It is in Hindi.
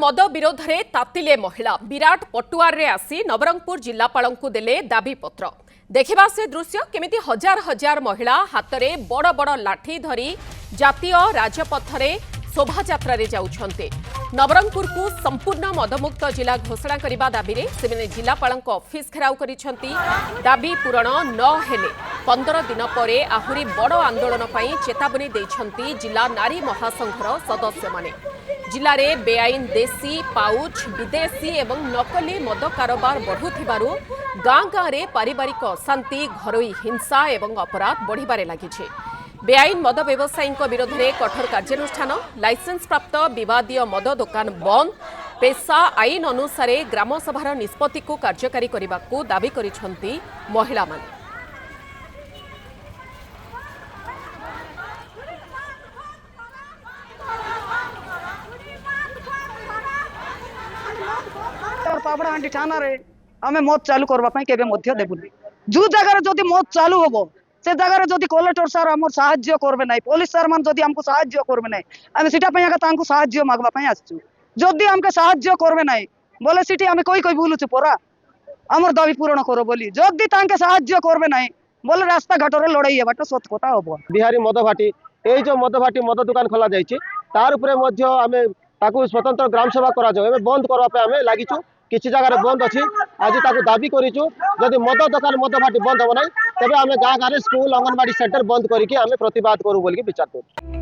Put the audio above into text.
मद विरोध में तातिले महिला विराट पटुआर रे आसी नवरंगपुर जिलापाल को देले दाबी पत्र। देखा से दृश्य केमिति हजार हजार महिला हाथ में बड़ बड़ लाठी धरी जातीय राजपथ रे शोभा यात्रा रे जाउछन्ते। नवरंगपुर को संपूर्ण मदमुक्त जिला घोषणा करने दाबी रे सेमाने जिलापाल ऑफिस घेराव करिसेंती। दाबी पूरण न हेले 15 दिन पर आहुरी बड़ आंदोलन पई चेतावनी दैछन्ती जिला नारी महासंघर सदस्य माने। जिले में बेआईन देशी पाउच विदेशी एवं नकली मद कारोबार बढ़ुथिबारु गाँ गाँव में पारिवारिक अशांति घरोई हिंसा एवं अपराध बढ़िबारे लागिছে। बेआईन मद व्यवसायी विरोध में कठोर कार्यानुष्ठान लाइसेंस प्राप्त विवादीय मद दुकान बंद पेशा आईन अनुसार ग्रामसभार निष्पत्ति को कार्यकारी करने को दाबी करिसेंती महिला माने। पापड़ाहांडी थाना रे आमे मत चालू करबा पई केबे मध्य देबुनी। जो जगह रे जदी मत चालू होबो से जगह रे जदी कलेक्टर सर हमर सहाय्य करबे नै पुलिस सर मान जदी हमको सहाय्य करबे नै आमे सिटा पई आका तांको सहाय्य मागबा पई आछू। जदी हमके सहाय्य करबे नै बोले सिटी आमे कोई कोई बोलुछु परा हमर दाबी पूर्ण करो बोली। जदी तांके सहाय्य करबे नै बोले रास्ता घाट रे लड़ाई हेबाटा सत कथा होबो। बिहारी मद भाटी एई जो मद भाटी मद दुकान खोला जायछि तार उपरे मध्य आमे ताकू स्वतंत्र ग्राम सभा करा जाय एमे बंद करबा पे आमे लागिछु। किसी जगह बंद अच्छी आज ताकू दाबी करूँ जदि मद दुकान मद भाटी बंद हम ना तेज आम गाँव गाँव स्कूल अंगनवाड़ी सेंटर बंद करके प्रतिवाद करूँ बोल विचार करूँ।